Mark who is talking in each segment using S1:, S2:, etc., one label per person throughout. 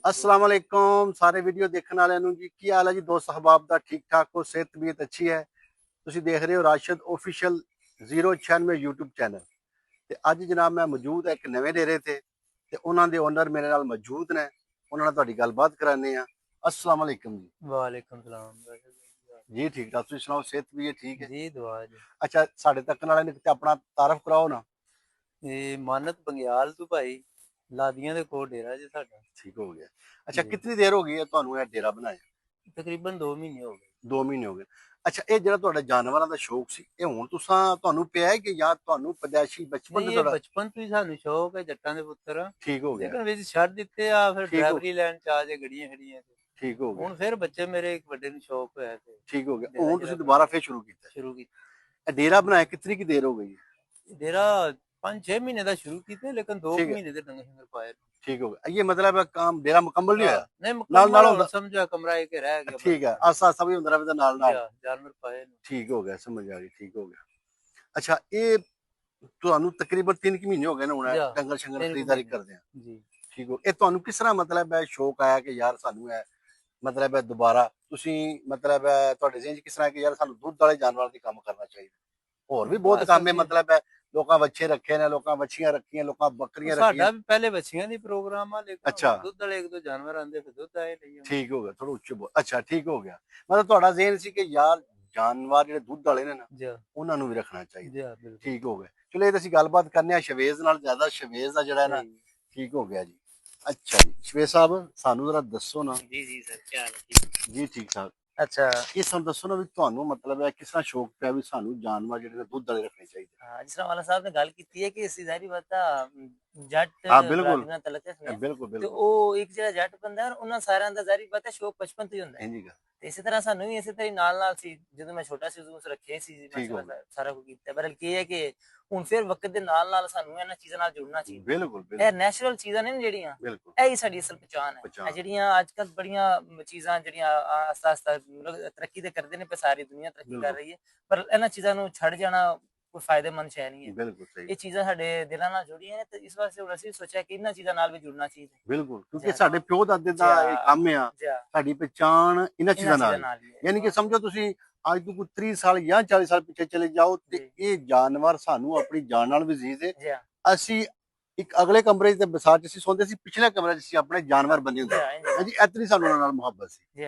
S1: अस्सलाम वालेकुम सारे वीडियो देखने वाले ਨੂੰ ਜੀ ਕੀ ਹਾਲ ਹੈ ਜੀ ਦੋਸਤ ਅਹਿਬਾਬ ਦਾ ਠੀਕ ਠਾਕ ਹੋ ਸਿਹਤ ਤਬੀਅਤ ਅੱਛੀ ਹੈ ਤੁਸੀਂ ਦੇਖ ਰਹੇ ਹੋ ਰਾਸ਼ਦ ਆਫੀਸ਼ੀਅਲ 096 YouTube ਚੈਨਲ ਤੇ ਅੱਜ ਜਨਾਬ ਮੈਂ ਮੌਜੂਦ ਹਾਂ ਇੱਕ ਨਵੇਂ ਡੇਰੇ ਤੇ ਉਹਨਾਂ ਦੇ ਓਨਰ ਮੇਰੇ ਨਾਲ ਮੌਜੂਦ ਨੇ ਉਹਨਾਂ ਨਾਲ ਤੁਹਾਡੀ ਗੱਲਬਾਤ ਕਰਾਉਂਦੇ ਆ अस्सलाम वालेकुम जी
S2: वालेकुम सलाम
S1: जी ठीक ठाक ਤੁਸੀਂ ਸੁਣਾਓ ਸਿਹਤ ਵੀ ਠੀਕ ਹੈ
S2: जी दुआ जी।
S1: ਅੱਛਾ ਸਾਡੇ ਤੱਕਣ ਵਾਲੇ ਨੇ ਤੇ ਆਪਣਾ ਤਾਰਫ ਕਰਾਓ ਨਾ
S2: ये मानत बंग्याल तू भाई लादियां दे कोल डेरा जी साडा।
S1: ठीक हो गया अच्छा
S2: जी
S1: कितनी देर हो गई है ਤੁਹਾਨੂੰ ਇਹ ਡੇਰਾ ਬਣਾਇਆ
S2: तकरीबन 2 महीने हो गए।
S1: 2 ਮਹੀਨੇ ਹੋ ਗਏ ਅੱਛਾ ਇਹ ਜਿਹੜਾ ਤੁਹਾਡਾ ਜਾਨਵਰਾਂ ਦਾ ਸ਼ੌਕ ਸੀ ਇਹ ਹੁਣ ਤੁਹਾਨੂੰ ਪਿਆ ਹੈ ਕਿ ਜਾਂ ਤੁਹਾਨੂੰ ਪਦੈਸ਼ੀ ਬਚਪਨ
S2: नहीं
S1: ਤੋਂ
S2: ये
S1: ਤੁਹਾਡਾ
S2: बचपन तो ही सानू शौक है जट्टां दे पुत्तर आ।
S1: ठीक हो गया
S2: लेकिन विच छड़ दित्ते आ फिर
S1: ठीक हो
S2: ड्राइवरी लैन च आ जे गड़ियां खड़ियां ते
S1: ठीक हो गया
S2: हुन फिर बच्चे मेरे एक बड़े नु शौक होया ते
S1: ठीक हो गया
S2: डेरा
S1: ਹੁਣ
S2: जेरा
S1: ਤੁਸੀਂ
S2: बना
S1: ਦੁਬਾਰਾ ਫੇਰ ਸ਼ੁਰੂ ਕੀਤਾ
S2: शुरू की।
S1: ਇਹ ਡੇਰਾ ਬਣਾਇਆ ਕਿਤਨੀ ਕੀ ਦੇਰ ਹੋ ਗਈ है
S2: डेरा 5-6 महीने दा शुरू कीते लेकिन 2
S1: ठीक है
S2: महीने दे डंगर शंगर पाए।
S1: ठीक हो गया ये मतलब है काम डेरा मुकम्मल नहीं होया
S2: नहीं
S1: नाल
S2: मुकम्मल
S1: नाल
S2: हुन
S1: होंदा
S2: समझो कमरा एक रह गया
S1: ठीक है आसा आसा भी ਹੁੰਦਾ ਰਹਿੰਦਾ ਨਾਲ ਨਾਲ
S2: जानवर पाए।
S1: ठीक हो गया समझ आ गई ठीक हो गया अच्छा ਇਹ ਤੁਹਾਨੂੰ ਤਕਰੀਬਨ 3 ਮਹੀਨੇ ਹੋ ਗਏ ਨੇ ਹੁਣ ਡੰਗਰ ਸ਼ੰਗਰ ਖਰੀਦਦਾਰੀ ਕਰਦੇ ਆ
S2: ਜੀ
S1: ਠੀਕ ਹੋ ਇਹ ਤੁਹਾਨੂੰ ਕਿਸ ਤਰ੍ਹਾਂ ਮਤਲਬ ਹੈ ਸ਼ੌਕ ਆਇਆ ਕਿ ਯਾਰ ਸਾਨੂੰ ਹੈ ਮਤਲਬ ਹੈ ਦੁਬਾਰਾ ਤੁਸੀਂ ਮਤਲਬ ਹੈ ਤੁਹਾਡੇ ਜ਼ਿਹਨ 'ਚ ਕਿਸ ਤਰ੍ਹਾਂ ਕਿ ਯਾਰ ਸਾਨੂੰ ਦੁੱਧ ਵਾਲੇ ਜਾਨਵਰਾਂ ਦੀ ਕੰਮ ਕਰਨਾ ਚਾਹੀਦਾ ਹੋਰ ਵੀ ਬਹੁਤ ਕੰਮ ਹੈ ਮਤਲਬ ਹੈ ਲੋਕਾਂ ਬੱਚੇ ਰੱਖੇ ਨੇ ਲੋਕਾਂ ਵੱਛੀਆਂ ਰੱਖੀਆਂ ਲੋਕਾਂ ਬੱਕਰੀਆਂ ਰੱਖੀਆਂ
S2: ਸਾਡਾ ਵੀ ਪਹਿਲੇ ਬੱਚੀਆਂ ਦੀ ਪ੍ਰੋਗਰਾਮ ਆ ਲੇਕਿਨ
S1: ਅੱਛਾ
S2: ਦੁੱਧ ਵਾਲੇ ਇੱਕ ਦੋ ਜਾਨਵਰ ਆਂਦੇ ਫਿਰ ਦੁੱਧ ਆਏ ਲਈ
S1: ਠੀਕ ਹੋ ਗਿਆ ਥੋੜਾ ਉੱਚੇ ਬੋਲ ਅੱਛਾ ਠੀਕ ਹੋ ਗਿਆ ਮਤਲਬ ਤੁਹਾਡਾ ਜ਼ਿਹਨ ਸੀ ਕਿ ਯਾਰ ਜਾਨਵਰ ਜਿਹੜੇ ਦੁੱਧ ਵਾਲੇ ਨੇ ਨਾ
S2: ਜੀ
S1: ਉਹਨਾਂ ਨੂੰ ਵੀ ਰੱਖਣਾ ਚਾਹੀਦਾ
S2: ਜੀ ਬਿਲਕੁਲ
S1: ਠੀਕ ਹੋ ਗਿਆ ਚਲੋ ਇਹ ਤਾਂ ਅਸੀਂ ਗੱਲਬਾਤ ਕਰਨੇ ਆ ਸ਼ਵੇਜ਼ ਨਾਲ ਜ਼ਿਆਦਾ ਸ਼ਵੇਜ਼ ਦਾ ਜਿਹੜਾ ਹੈ ਨਾ ਠੀਕ ਹੋ ਗਿਆ ਜੀ ਅੱਛਾ ਜੀ ਸ਼ਵੇਜ਼ ਸਾਹਿਬ ਸਾਨੂੰ ਜ਼ਰਾ ਦੱਸੋ ਨਾ
S2: ਜੀ ਜੀ ਸਰ ਕੀ ਹਾਲ ਹੈ
S1: ਜੀ ਠੀਕ ਠਾਕ
S2: ਅੱਛਾ
S1: ਇਹ ਸਾਨੂੰ ਦੱਸੋ ਨਾ ਵੀ ਤੁਹਾਨੂੰ ਮਤਲਬ ਹੈ ਕਿਸ ਤਰ੍ਹਾਂ ਸ਼ੌਕ ਪਿਆ ਵੀ ਸਾਨੂੰ ਜਾਨਵਰ ਜਿਹੜੇ ਨੇ ਦੁੱਧ ਵਾਲੇ ਰੱਖਣੇ ਚਾਹੀਦੇ
S2: ਹਾਂ ਜਿਸ ਤਰ੍ਹਾਂ ਵਾਲਾ ਸਾਹਿਬ ਨੇ ਗੱਲ ਕੀਤੀ ਹੈ ਕਿ ਇਸ ਜ਼ਾਰੀ ਬਤਾ ਜੱਟ
S1: ਹਾਂ ਬਿਲਕੁਲ
S2: ਬਰਾਦਰੀਆਂ ਤਲਕ ਹੈ
S1: ਬਿਲकुल
S2: ਤੇ
S1: बिल्कुल
S2: ਉਹ ਇੱਕ ਜਿਹੜਾ ਜੱਟ ਬੰਦਾ ਉਹਨਾਂ ਸਾਰਿਆਂ ਦਾ ਜ਼ਾਰੀ ਬਤਾ ਸ਼ੌਕ ਬਚਪਨ ਤੋਂ ਹੀ ਹੁੰਦਾ ਹੈ
S1: ਇੰਜੀ ਗਾ
S2: ਤੇ ਇਸੇ ਤਰ੍ਹਾਂ ਸਾਨੂੰ ਵੀ ਇਸੇ ਤਰ੍ਹਾਂ ਨਾਲ ਨਾਲ ਸੀ ਜਦੋਂ ਮੈਂ ਛੋਟਾ ਸੀ ਉਦੋਂ ਉਸ ਰੱਖੇ ਸੀ ਮਾਸ਼ਾਅੱਲਾ ਸਾਰਾ ਕੁਝ ਕੀਤਾ ਪਰ ਕੀ ਹੈ ਕਿ ਹੁਣ ਫਿਰ ਵਕਤ ਦੇ ਨਾਲ ਨਾਲ ਸਾਨੂੰ ਇਹਨਾਂ ਚੀਜ਼ਾਂ ਨਾਲ ਜੁੜਨਾ ਚਾਹੀਦਾ
S1: ਬਿਲਕੁਲ
S2: ਇਹ ਨੈਚੁਰਲ ਚੀਜ਼ਾਂ ਨੇ ਜਿਹੜੀਆਂ
S1: ਬਿਲकुल
S2: ਇਹ ਹੀ ਸਾਡੀ ਅਸਲ ਪਛਾਣ ਹੈ ਜਿਹੜੀਆਂ ਅੱਜ ਕੱਲ ਬੜੀਆਂ ਚੀਜ਼ਾਂ ਜਿਹੜੀਆਂ ਆਸਤਾ ਆਸਤਾ ਤਰੱਕੀ ਤੇ ਕਰਦੇ ਨੇ ਪਰ ਸਾਰੀ ਦੁਨੀਆ ਤਰੱਕੀ ਕਰ ਰਹੀ ਹੈ ਪਰ ਇਹਨਾਂ ਚੀਜ਼ਾਂ ਨੂੰ ਛੱਡ ਜਾਣਾ ਕੋਈ ਫਾਇਦੇਮੰਦ ਸ਼ੈ ਨਹੀਂ ਹੈ
S1: ਬਿਲਕੁਲ ਸਹੀ
S2: ਇਹ ਚੀਜ਼ਾਂ ਸਾਡੇ ਦਿਲਾਂ ਨਾਲ ਜੁੜੀਆਂ ਨੇ ਤੇ ਇਸ ਵਾਸਤੇ ਹੁਣ ਅਸੀਂ ਸੋਚਿਆ ਕਿ ਇਹਨਾਂ ਚੀਜ਼ਾਂ ਨਾਲ ਵੀ ਜੁੜਨਾ ਚਾਹੀਦਾ
S1: ਬਿਲकुल ਕਿਉਂਕਿ ਸਾਡੇ ਪਿਓ ਦਾਦੇ ਦਾ ਇਹ ਕੰਮ ਆ ਸਾਡੀ ਪਛਾਣ ਇਹਨਾਂ ਚੀਜ਼ਾਂ ਨਾਲ ਯਾਨੀ ਕਿ ਸਮਝੋ ਤੁਸੀਂ ਅੱਜ ਤੋਂ ਕੋਈ 30 ਸਾਲ ਜਾਂ 40 ਸਾਲ ਪਿੱਛੇ ਚਲੇ ਜਾਓ ਤੇ ਇਹ ਜਾਨਵਰ ਸਾਨੂੰ ਆਪਣੀ ਜਾਨ ਨਾਲ ਵੀ ਅਜ਼ੀਜ਼ ਹੈ ਅਸੀਂ ਇੱਕ ਅਗਲੇ ਕਮਰੇ 'ਚ ਤੇ ਬਸਾਤ 'ਚ ਅਸੀਂ ਸੌਂਦੇ ਸੀ ਪਿਛਲੇ ਕਮਰੇ 'ਚ ਅਸੀਂ ਆਪਣੇ ਜਾਨਵਰ ਬੰਦੇ ਹੁੰਦੇ ਹਾਂਜੀ ਇਤਨੀ ਸਾਨੂੰ ਉਹਨਾਂ ਨਾਲ ਮੁਹੱਬਤ ਸੀ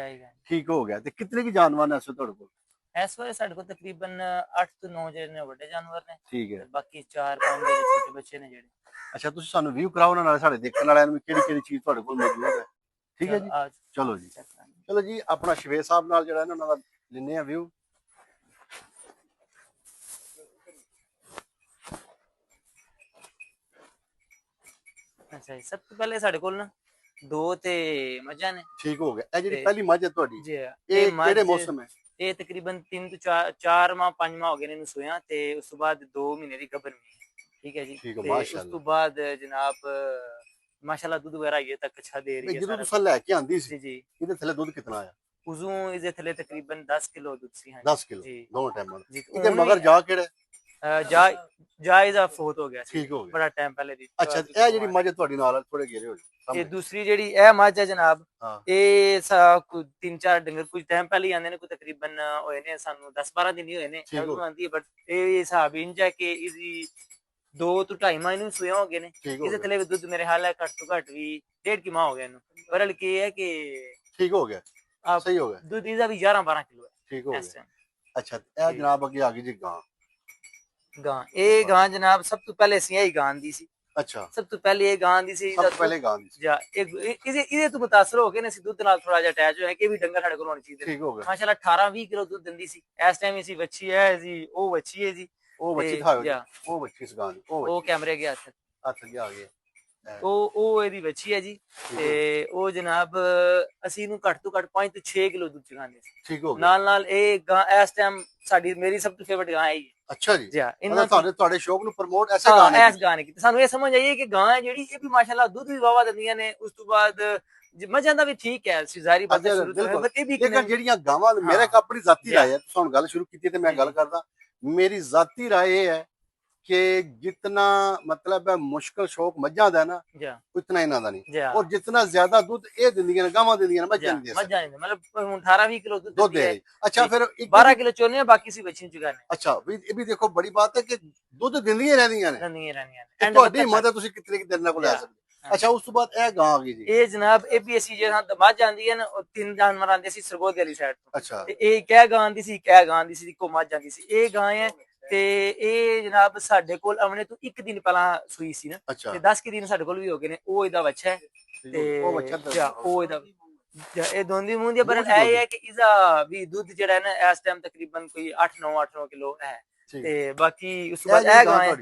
S1: ਠੀਕ ਹੋ ਗਿਆ ਤੇ ਕਿਤਨੇ ਕੀ ਜਾਨਵਰ ਨੇ ਤੁਹਾਡੇ ਕੋਲ
S2: ਇਸ ਵਾਰ ਸਾਡੇ ਕੋਲ ਤਕਰੀਬਨ 8 ਤੋਂ 9 ਜਿਹੜੇ ਵੱਡੇ ਜਾਨਵਰ ਨੇ
S1: ਠੀਕ ਹੈ
S2: ਬਾਕੀ 4-5 ਜਿਹੜੇ ਛੋਟੇ ਬੱਚੇ ਨੇ ਜਿਹੜੇ
S1: ਅੱਛਾ ਤੁਸੀਂ ਸਾਨੂੰ ਵਿਊ ਕਰਾਓ ਨਾਲ ਸਾਡੇ ਦੇਖਣ ਵਾਲਿਆਂ ਨੂੰ ਕਿਹੜੀ ਕਿਹੜੀ ਚੀਜ਼ ਤੁਹਾਡੇ ਕੋਲ ਮੌਜੂਦ ਹੈ ਠੀਕ ਹੈ ਜੀ ਚਲੋ ਜੀ ਆਪਣਾ ਸ਼ਵੇਜ਼ ਸਾਹਿਬ ਨਾਲ ਜਿਹੜਾ ਇਹਨਾਂ ਦਾ ਲੈਣੇ ਆ ਵਿਊ
S2: ਅੱਛਾ ਸਭ ਤੋਂ ਪਹਿਲੇ ਸਾਡੇ ਕੋਲ ਨਾ ਦੋ ਤੇ ਮੱਝਾਂ ਨੇ
S1: ਠੀਕ ਹੋ ਗਿਆ ਇਹ ਜਿਹੜੀ ਪਹਿਲੀ ਮੱਝ ਹੈ ਤੁਹਾਡੀ
S2: ਜੀ
S1: ਇਹ ਕਿਹੜੇ ਮੌਸਮ ਹੈ
S2: ਇਹ ਤਕਰੀਬਨ 3 ਤੋਂ 4 ਮਾਹ 5 ਮਾਹ ਹੋ ਗਏ ਨੇ ਇਹਨੂੰ ਸੋਇਆ ਤੇ ਉਸ ਤੋਂ ਬਾਅਦ 2 ਮਹੀਨੇ ਦੀ ਗੱਭਣ ਠੀਕ ਹੈ ਜੀ ਤੇ ਉਸ ਤੋਂ ਬਾਅਦ ਜਨਾਬ ਮਾਸ਼ਾਅੱਲਾ ਦੁੱਧ ਵਗੈਰਾ ਇਹ ਤੱਕ ਅੱਛਾ ਦੇ ਰਹੀ ਹੈ
S1: ਜਦੋਂ ਤੁਸੀਂ ਲੈ ਕੇ ਆਂਦੀ ਸੀ
S2: ਜੀ
S1: ਇਹਦੇ ਥੱਲੇ ਦੁੱਧ ਕਿੰਨਾ ਆਇਆ
S2: ਉਜ਼ੋਂ ਇਹਦੇ ਥੱਲੇ ਤਕਰੀਬਨ 10 ਕਿਲੋ ਦੁੱਧ ਸੀ ਹਾਂ
S1: 10 ਕਿਲੋ ਦੋਨੋਂ ਟਾਈਮਾਂ ਇਹਦੇ ਮਗਰ ਜਾ ਕਿਹੜਾ
S2: ਜਾਇਜ਼ਾ ਫੋਟ ਹੋ ਗਿਆ
S1: ਠੀਕ ਹੋ ਗਿਆ
S2: ਬੜਾ ਟਾਈਮ ਪਹਿਲੇ ਦੀ
S1: ਅੱਛਾ ਇਹ ਜਿਹੜੀ ਮੱਝ ਤੁਹਾਡੀ ਨਾਲ ਥੋੜੇ ਘੇਰੇ ਹੋ
S2: ਇਹ ਦੂਸਰੀ ਜਿਹੜੀ ਇਹ ਮੱਝ ਹੈ ਜਨਾਬ ਇਹ 3-4 ਡੰਗਰ ਕੁਝ ਟਾਈਮ ਪਹਿਲੇ ਆਂਦੇ ਨੇ ਕੋਈ ਤਕਰੀਬਨ ਹੋਏ ਨੇ ਸਾਨੂੰ 10-12 ਦਿਨ ਹੀ ਹੋਏ ਨੇ ਆਂਦੀ ਹੈ ਬਟ ਇਹ ਹਿਸਾਬ ਇੰਜ ਹੈ ਕਿ ਇਹਦੀ 2 ਤੋਂ 2.5 ਮਾਹ ਇਹਨੂੰ ਸੋਇਆ ਹੋ ਗਏ ਨੇ ਇਹਦੇ ਥੱਲੇ ਵੀ ਦੁੱਧ ਮੇਰੇ ਹਾਲ ਹੈ ਘੱਟ ਤੋਂ ਘੱਟ ਵੀ 1.5 ਮਾਹ ਹੋ ਗਿਆ ਇਹਨੂੰ ਪਰ ਕੀ ਹੈ ਕਿ
S1: ਠੀਕ ਹੋ ਗਿਆ ਸਹੀ ਹੋ ਗਿਆ
S2: ਦੁੱਧ ਇਹਦਾ ਵੀ 11-12 ਕਿਲੋ ਹੈ ਠੀਕ ਹੋ ਗਿਆ
S1: ਅੱਛਾ ਇਹ ਜਨਾਬ ਅੱਗੇ ਆ ਗਈ ਜੀ
S2: ਗਾਂ ਇਹ ਗਾਂ ਜਨਾਬ ਸਭ ਤੋਂ ਪਹਿਲੇ ਸੀ ਇਹ ਗਾਂ ਦੀ ਸੀ
S1: ਅੱਛਾ
S2: ਸਭ ਤੋਂ ਪਹਿਲੇ ਇਹ ਗਾਂ ਦੀ ਸੀ
S1: ਸਭ ਤੋਂ ਪਹਿਲੇ ਗਾਂ ਦੀ ਸੀ
S2: ਜਾਂ ਇਹਦੇ ਤੋਂ ਮੁਤਾਸਰ ਹੋ ਕੇ ਨੇ ਅਸੀਂ ਦੁੱਧ ਨਾਲ ਥੋੜਾ ਜਿਹਾ ਅਟੈਚ ਹੋਇਆ ਕਿ ਵੀ ਡੰਗਰ ਸਾਡੇ ਕੋਲ ਹੋਣੀ ਚਾਹੀਦੀ
S1: ਠੀਕ ਹੋ ਗਿਆ
S2: ਮਾਸ਼ਾਅੱਲਾ 18-20 ਕਿਲੋ ਦੁੱਧ ਦਿੰਦੀ ਸੀ ਇਸ ਟਾਈਮ ਅਸੀਂ ਵੱਛੀ ਹੈ ਜੀ ਉਹ ਵੱਛੀ ਹੈ ਜੀ
S1: ਉਹ ਵੱਛੀ ਦਿਖਾਓ ਉਹ ਵੱਛੀ ਇਸ ਗਾਂ ਦੀ
S2: ਉਹ ਕੈਮਰੇ ਗਿਆ
S1: ਹੱਥ ਗਿਆ ਆ ਗਿਆ
S2: ਉਹ ਇਹਦੀ ਵੱਛੀ ਹੈ ਜੀ ਤੇ ਉਹ ਜਨਾਬ ਅਸੀਂ ਇਹਨੂੰ ਘੱਟ ਤੋਂ ਘੱਟ 5 ਤੋਂ 6 ਕਿਲੋ ਦੁੱਧ ਚੁਗਾਉਂਦੇ ਸੀ
S1: ਠੀਕ ਹੋ ਗਿਆ
S2: ਨਾਲ ਇਹ ਗਾਂ ਇਸ ਟਾਈਮ ਮੇਰੀ ਸਭ ਤੋਂ ਫੇਵਰਟ ਗਾਂ ਹੈ
S1: ਅੱਛਾ ਜੀ
S2: ਇਹਨਾਂ
S1: ਤੁਹਾਡੇ ਸ਼ੌਕ ਨੂੰ ਪ੍ਰਮੋਟ ਐਸੇ ਗਾਣੇ
S2: ਇਸ ਗਾਣੇ ਕੀਤੀ ਸਾਨੂੰ ਇਹ ਸਮਝ ਆਈ ਕਿ ਗਾਂ ਹੈ ਜਿਹੜੀ ਇਹ ਵੀ ਮਾਸ਼ਾਅੱਲਾ ਦੁੱਧ ਵੀ ਵਾਵਾ ਦਿੰਦੀਆਂ ਨੇ ਉਸ ਤੋਂ ਬਾਅਦ ਮੱਝਾਂ ਦਾ ਵੀ ਠੀਕ ਹੈ ਸਿਜ਼ਾਰੀ ਬਾਤ ਸ਼ੁਰੂ ਤੋਂ ਇਹ ਵੀ
S1: ਜਿਹੜੀਆਂ ਗਾਵਾਂ ਮੇਰੇ ਆਪਣੀ ਜ਼ਾਤੀ ਰਾਏ ਹੈ ਤੁਹਾਨੂੰ ਗੱਲ ਸ਼ੁਰੂ ਕੀਤੀ ਤੇ ਮੈਂ ਗੱਲ ਕਰਦਾ ਮੇਰੀ ਜ਼ਾਤੀ ਰਾਏ ਇਹ ਹੈ कि जितना मतलब है मुश्किल शौक मज्जा दा ना
S2: जा
S1: उतना इन्हां दा नहीं
S2: जा
S1: और जितना ज्यादा दुध ये दिंदियां ने गावां दिंदियां ने मज्जां नहीं दे
S2: मजा नहीं मतलब 18-20 किलो दूध
S1: दुध
S2: देती
S1: दे
S2: है
S1: रही अच्छा फिर एक
S2: 12 किलो चोने बाकी सी बच्ची चुगाने
S1: अच्छा ये भी देखो बड़ी बात है कि दुध दिंदियां रहंदियां ने
S2: रंदियां रहनियां
S1: ਤੇ
S2: एंड
S1: ਤੁਹਾਡੀ ਹਿੰਮਤ ਹੈ ਤੁਸੀਂ ਕਿਤਨੇ ਕਿ ਦਿਨ ਨਾਲ ਕੋਲ ਲੈ ਸਕਦੇ ਅੱਛਾ ਉਸ ਤੋਂ ਬਾਅਦ ਇਹ ਗਾਂ ਆ ਗਈ ਜੀ
S2: ਇਹ ਜਨਾਬ ਇਹ ਵੀ ਅਸੀਂ ਜਿਹੜਾ ਦਮਾਜ ਜਾਂਦੀ ਹੈ ਨਾ ਉਹ 3 ਜਾਨਵਰ ਆਂਦੇ ਸੀ ਸਰਗੋਦੇ ਵਾਲੀ ਸਾਈਡ ਤੋਂ
S1: ਅੱਛਾ
S2: ਤੇ ਇਹ ਕਹਿ ਗਾਂ ਦੀ ਸੀ ਕਹਿ ਗਾਂ ਦੀ ਸੀ ਇੱਕੋ ਮੱਝ ਜਾਂਦੀ ਸੀ ਇਹ ਗਾਂ ਹੈ ਤੇ ਇਹ ਜਨਾਬ ਸਾਡੇ ਕੋਲ ਆਉਣੇ ਤੋਂ ਇੱਕ ਦਿਨ ਪਹਿਲਾਂ ਸੂਈ ਸੀ ਨਾ
S1: ਅੱਛਾ
S2: ਤੇ 10 ਕਿ ਦਿਨ ਸਾਡੇ ਕੋਲ ਵੀ ਹੋ ਗਏ ਨੇ ਉਹ ਇਹਦਾ ਬੱਚਾ ਹੈ ਤੇ
S1: ਉਹ ਬੱਚਾ
S2: ਉਹ ਇਹਦਾ ਇਹ ਦੋਂਦੀ ਮੂੰਹ ਦੀ ਪਰ ਇਹ ਹੈ ਕਿ ਇਹਦਾ ਵੀ ਦੁੱਧ ਜਿਹੜਾ ਹੈ ਨਾ ਇਸ ਟਾਈਮ ਤਕਰੀਬਨ ਕੋਈ 8-9 ਕਿਲੋ ਹੈ ਤੇ ਬਾਕੀ ਉਸ ਤੋਂ ਬਾਅਦ ਇਹ ਗਾਂ ਹੈ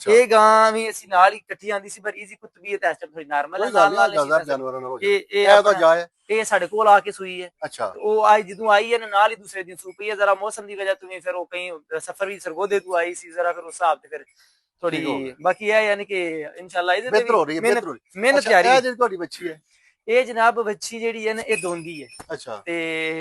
S2: ਇਹ ਗਾਂ ਵੀ ਅਸੀਂ ਨਾਲ ਹੀ ਇਕੱਠੀ ਆਂਦੀ ਸੀ ਪਰ ਇਹਦੀ ਕੁਤਬੀਅਤ ਇਸ ਟਾਈਮ ਥੋੜੀ ਨਾਰਮਲ ਹੈ ਨਾਲ
S1: ਜਾਨਵਰਾਂ ਨਾਲ
S2: ਇਹ ਤਾਂ ਜਾਏ ਇਹ ਸਾਡੇ ਕੋਲ ਆ ਕੇ ਸੂਈ ਹੈ
S1: ਅੱਛਾ
S2: ਉਹ ਆਈ ਜਦੋਂ ਆਈ ਹੈ ਨਾ ਨਾਲ ਹੀ ਦੂਸਰੇ ਦਿਨ ਸੂ ਪਈ ਹੈ ਜ਼ਰਾ ਮੌਸਮ ਦੀ ਵਜ੍ਹਾ ਤੋਂ ਫਿਰ ਉਹ ਕहीं ਸਫਰ ਵੀ ਸਰਗੋਦੇ ਤੋਂ ਆਈ ਸੀ ਜ਼ਰਾ ਫਿਰ ਉਸ ਹਿਸਾਬ ਤੇ ਫਿਰ ਥੋੜੀ ਬਾਕੀ ਇਹ ਯਾਨੀ ਕਿ ਇਨਸ਼ਾਅੱਲਾ ਇਹਦੇ
S1: ਬਿਹਤਰ ਹੋ ਰਹੀ ਹੈ
S2: ਮਿਹਨਤ ਜਾਰੀ ਹੈ
S1: ਜਿਹੜੀ ਤੁਹਾਡੀ ਬੱਚੀ ਹੈ
S2: ਇਹ ਜਨਾਬ ਬੱਚੀ ਜਿਹੜੀ ਹੈ ਨਾ ਇਹ ਦੋਂਦੀ ਹੈ
S1: ਅੱਛਾ
S2: ਤੇ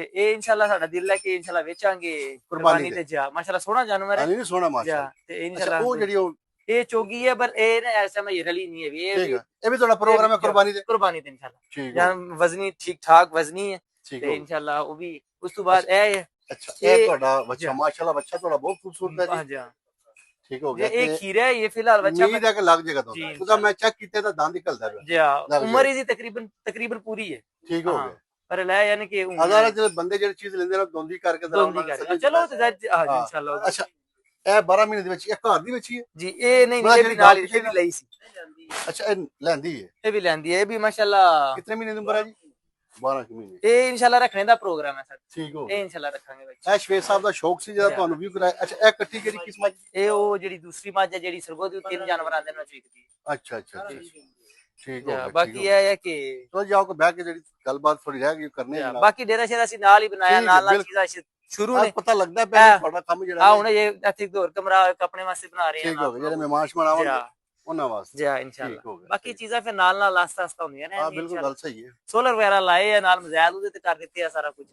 S2: ਇਹ ਇਨਸ਼ਾਅੱਲਾ ਸਾਡਾ ਦਿਲ ਹੈ ਕਿ ਇਨਸ਼ਾਅੱਲਾ ਵੇਚਾਂਗੇ ਕੁਰਬਾਨੀ ਤੇ ਜਾ ਮਾਸ਼ਾਅੱਲਾ ਸੋਹਣਾ ਜਾਨਵਰ ਹੈ
S1: ਨਹੀਂ ਸੋਹਣਾ ਮਾਸ਼ਾਅੱਲਾ
S2: ਤੇ ਇਨਸ਼ਾਅੱਲਾ
S1: ਉਹ ਜਿਹੜੀ ਉਹ
S2: ਇਹ ਚੋਗੀ ਹੈ ਪਰ ਇਹ ਨਾ ਐਸਾ ਮੈਂ ਰਲੀ ਨਹੀਂ ਹੈ
S1: ਇਹ ਵੀ ਤੁਹਾਡਾ ਪ੍ਰੋਗਰਾਮ ਹੈ ਕੁਰਬਾਨੀ ਤੇ
S2: ਇਨਸ਼ਾਅੱਲਾ ਜਾਂ ਵਜ਼ਨੀ ਠੀਕ ਠਾਕ ਵਜ਼ਨੀ ਹੈ ਤੇ ਇਨਸ਼ਾਅੱਲਾ ਉਹ ਵੀ ਉਸ ਤੋਂ ਬਾਅਦ ਇਹ ਹੈ
S1: ਅੱਛਾ ਇਹ ਤੁਹਾਡਾ ਬੱਚਾ ਮਾਸ਼ਾਅੱਲਾ ਬੱਚਾ ਤੁਹਾਡਾ ਬਹੁਤ ਖੂਬਸੂਰਤ ਹੈ ਜੀ ठीक हो गया
S2: ये खीरा है ये फिलहाल बच्चा
S1: उम्मीद है कि लग जाएगा तो उसका मैं चेक किते तो दांत निकलता है
S2: जी हां उम्र इसकी तकरीबन पूरी है
S1: ठीक हो गया
S2: पर ले यानी कि
S1: हजारा जो बंदे जो चीज लेंदे ना दोंदी करके
S2: चलो तो हां इंशाल्लाह
S1: अच्छा ਇਹ 12 ਮਹੀਨੇ ਦੇ ਵਿੱਚ ਇਹ ਘਰ ਦੀ ਬੱਚੀ ਹੈ
S2: ਜੀ ਇਹ ਨਹੀਂ ਇਹ ਵੀ ਨਾਲ ਇਹ ਵੀ ਲਈ ਸੀ
S1: ਅੱਛਾ ਇਹ ਲੈਂਦੀ ਹੈ
S2: ਇਹ ਵੀ ਲੈਂਦੀ ਹੈ ਇਹ ਵੀ ਮਾਸ਼ਾਅੱਲਾ
S1: ਕਿੰਨੇ ਮਹੀਨੇ ਦੀ ਉਮਰ ਹੈ ਜੀ 12 ਮਹੀਨੇ
S2: ਇਹ ਇਨਸ਼ਾਅੱਲਾ ਰੱਖਣੇ ਦਾ ਪ੍ਰੋਗਰਾਮ ਹੈ ਸਰ
S1: ਠੀਕ ਹੋ
S2: ਇਹ ਇਨਸ਼ਾਅੱਲਾ ਰੱਖਾਂਗੇ ਬੱਚੇ
S1: ਇਹ ਸ਼ਵੇਤ ਸਾਹਿਬ ਦਾ ਸ਼ੌਕ ਸੀ ਜਿਹੜਾ ਤੁਹਾਨੂੰ ਵੀ ਕਰਾਇਆ ਅੱਛਾ ਇਹ ਇਕੱਠੀ ਕਿਹੜੀ ਕਿਸਮ
S2: ਇਹ ਉਹ ਜਿਹੜੀ ਦੂਸਰੀ ਮੱਝ ਹੈ ਜਿਹੜੀ ਸਰਗੋਦੀ ਤਿੰਨ ਜਾਨਵਰਾਂ ਦੇ ਨਾਲ ਚੀਕਦੀ
S1: ਅੱਛਾ ਅੱਛਾ ਠੀਕ ਹੋ ਗਿਆ
S2: ਬਾਕੀ ਇਹ ਹੈ ਕਿ
S1: ਚਲੋ ਜਾਓ ਕੋ ਬਹਿ ਕੇ ਜਿਹੜੀ ਗੱਲਬਾਤ ਥੋੜੀ ਰਹਿ ਗਈ ਕਰਨੇ ਆ
S2: ਬਾਕੀ ਡੇਰਾ ਸ਼ੇਰਾ ਅਸੀਂ ਨਾਲ ਹੀ ਬਣਾਇਆ ਨਾਲ ਚੀਜ਼ਾਂ ਸ਼ੁਰੂ ਨੇ
S1: ਪਤਾ ਲੱਗਦਾ ਪਿਆ ਤੁਹਾਡਾ ਕੰਮ ਜਿਹੜਾ
S2: ਆ ਹੁਣ ਇਹ ਇੱਥੇ ਇੱਕ ਹੋਰ ਕਮਰਾ ਆਪਣੇ ਵਾਸਤੇ ਬਣਾ ਰਹੇ ਹਾਂ
S1: ਠੀਕ ਹੋ ਗਿਆ ਜਿਹੜੇ ਮਹਿਮਾਨ ਬਣਾਵਾਂਗੇ ਉਹਨਾਂ ਵਾਸਤੇ
S2: ਜੀ ਇਨਸ਼ਾਅੱਲਾ ਬਾਕੀ ਚੀਜ਼ਾਂ ਫਿਰ ਨਾਲ ਨਾਲ ਆਸਤਾ ਆਸਤਾ ਹੁੰਦੀਆਂ ਨੇ
S1: ਹਾਂ ਬਿਲਕੁਲ ਗੱਲ ਸਹੀ ਹੈ
S2: ਸੋਲਰ ਵਗੈਰਾ ਲਾਏ ਆ ਨਾਲ ਮਜ਼ਾਇਲ ਉਹਦੇ ਤੇ ਕਰ ਦਿੱਤੇ ਆ ਸਾਰਾ ਕੁਝ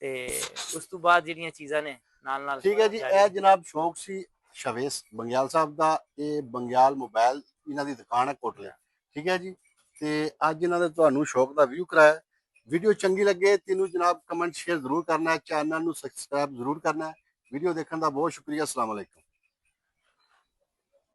S2: ਤੇ ਉਸ ਤੋਂ ਬਾਅਦ ਜਿਹੜੀਆਂ ਚੀਜ਼ਾਂ ਨੇ ਨਾਲ ਨਾਲ
S1: ਠੀਕ ਹੈ ਜੀ ਇਹ ਜਨਾਬ ਸ਼ੌਕ ਸੀ ਸ਼ਵੇਸ ਬੰਗਿਆਲ ਸਾਹਿਬ ਦਾ ਇਹ ਬੰਗਿਆਲ ਮੋਬਾਈਲ ਇਹਨਾਂ ਦੀ ਦੁਕਾਨ ਹੈ ਕੋਟਲੇ ਠੀਕ ਹੈ ਜੀ ਤੇ ਅੱਜ ਇਹਨਾਂ ਦਾ ਤੁਹਾਨੂੰ ਸ਼ੌਕ ਦਾ ਵਿਊ ਕਰਾਇਆ ਵੀਡੀਓ ਚੰਗੀ ਲੱਗੇ ਤੈਨੂੰ ਜਨਾਬ ਕਮੈਂਟ ਸ਼ੇਅਰ ਜ਼ਰੂਰ ਕਰਨਾ ਹੈ ਚੈਨਲ ਨੂੰ ਸਬਸਕ੍ਰਾਈਬ ਜ਼ਰੂਰ ਕਰਨਾ ਹੈ ਵੀਡੀਓ ਦੇਖਣ ਦਾ ਬਹੁਤ ਸ਼ੁਕਰੀਆ ਅਸਲਾਮ ਅਲੈਕੁਮ